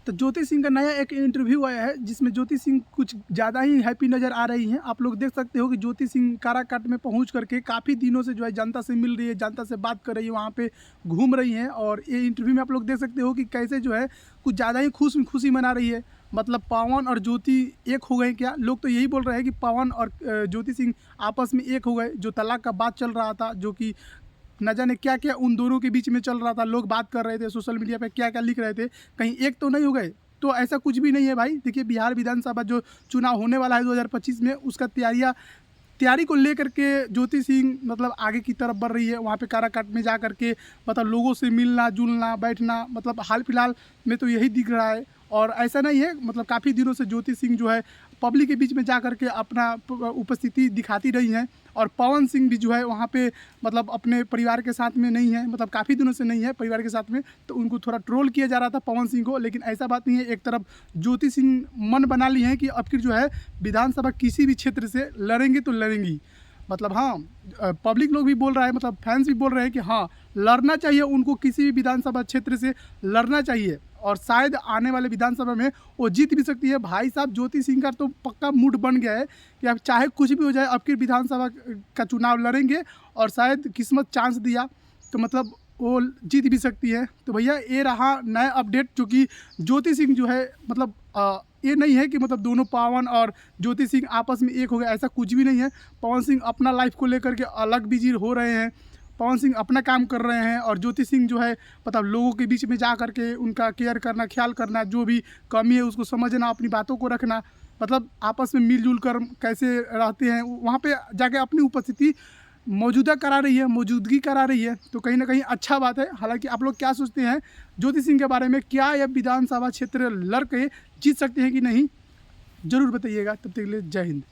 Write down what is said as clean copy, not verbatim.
तो ज्योति सिंह का नया एक इंटरव्यू आया है जिसमें ज्योति सिंह कुछ ज़्यादा ही हैप्पी नज़र आ रही हैं। आप लोग देख सकते हो कि ज्योति सिंह काराकाट में पहुंच करके काफ़ी दिनों से जो है जनता से मिल रही है, जनता से बात कर रही है, वहाँ पे घूम रही हैं। और ये इंटरव्यू में आप लोग देख सकते हो कि कैसे जो है कुछ ज़्यादा ही खुशी मना रही है। मतलब पवन और ज्योति एक हो गए क्या? लोग तो यही बोल रहे हैं कि पवन और ज्योति सिंह आपस में एक हो गए। जो तलाक का बात चल रहा था, जो कि न जाने क्या क्या उन दोनों के बीच में चल रहा था, लोग बात कर रहे थे, सोशल मीडिया पे क्या क्या लिख रहे थे, कहीं एक तो नहीं हो गए? तो ऐसा कुछ भी नहीं है भाई। देखिए, बिहार विधानसभा जो चुनाव होने वाला है 2025 में, उसका तैयारी को लेकर के ज्योति सिंह मतलब आगे की तरफ बढ़ रही है। वहाँ पे काराकाट में जा करके मतलब लोगों से मिलना जुलना बैठना, मतलब हाल फिलहाल में तो यही दिख रहा है। और ऐसा नहीं है, मतलब काफ़ी दिनों से ज्योति सिंह जो है पब्लिक के बीच में जा करके अपना उपस्थिति दिखाती रही हैं। और पवन सिंह भी जो है वहाँ पे मतलब अपने परिवार के साथ में नहीं है, मतलब काफ़ी दिनों से नहीं है परिवार के साथ में, तो उनको थोड़ा ट्रोल किया जा रहा था पवन सिंह को। लेकिन ऐसा बात नहीं है। एक तरफ ज्योति सिंह मन बना ली है कि अब फिर जो है विधानसभा किसी भी क्षेत्र से लड़ेंगे तो लड़ेंगी। मतलब हाँ, पब्लिक लोग भी बोल रहा है, मतलब फैंस भी बोल रहे हैं कि हाँ, लड़ना चाहिए उनको, किसी भी विधानसभा क्षेत्र से लड़ना चाहिए। और शायद आने वाले विधानसभा में वो जीत भी सकती है। भाई साहब, ज्योति सिंह का तो पक्का मूड बन गया है कि अब चाहे कुछ भी हो जाए, अब की विधानसभा का चुनाव लड़ेंगे। और शायद किस्मत चांस दिया तो मतलब वो जीत भी सकती है। तो भैया, ये रहा नया अपडेट, जो कि ज्योति सिंह जो है मतलब ये नहीं है कि मतलब दोनों पवन और ज्योति सिंह आपस में एक हो गए, ऐसा कुछ भी नहीं है। पवन सिंह अपना लाइफ को लेकर के अलग बिजी हो रहे हैं, पवन सिंह अपना काम कर रहे हैं। और ज्योति सिंह जो है मतलब लोगों के बीच में जा करके उनका केयर करना, ख्याल करना, जो भी कमी है उसको समझना, अपनी बातों को रखना, मतलब आपस में मिलजुल कर कैसे रहते हैं, वहाँ पे जाके अपनी उपस्थिति मौजूदगी करा रही है। तो कहीं ना कहीं अच्छा बात है। हालांकि आप लोग क्या सोचते हैं ज्योति सिंह के बारे में? क्या यह विधानसभा क्षेत्र लड़ के जीत सकते हैं कि नहीं? ज़रूर बताइएगा। तब तक के लिए जय हिंद।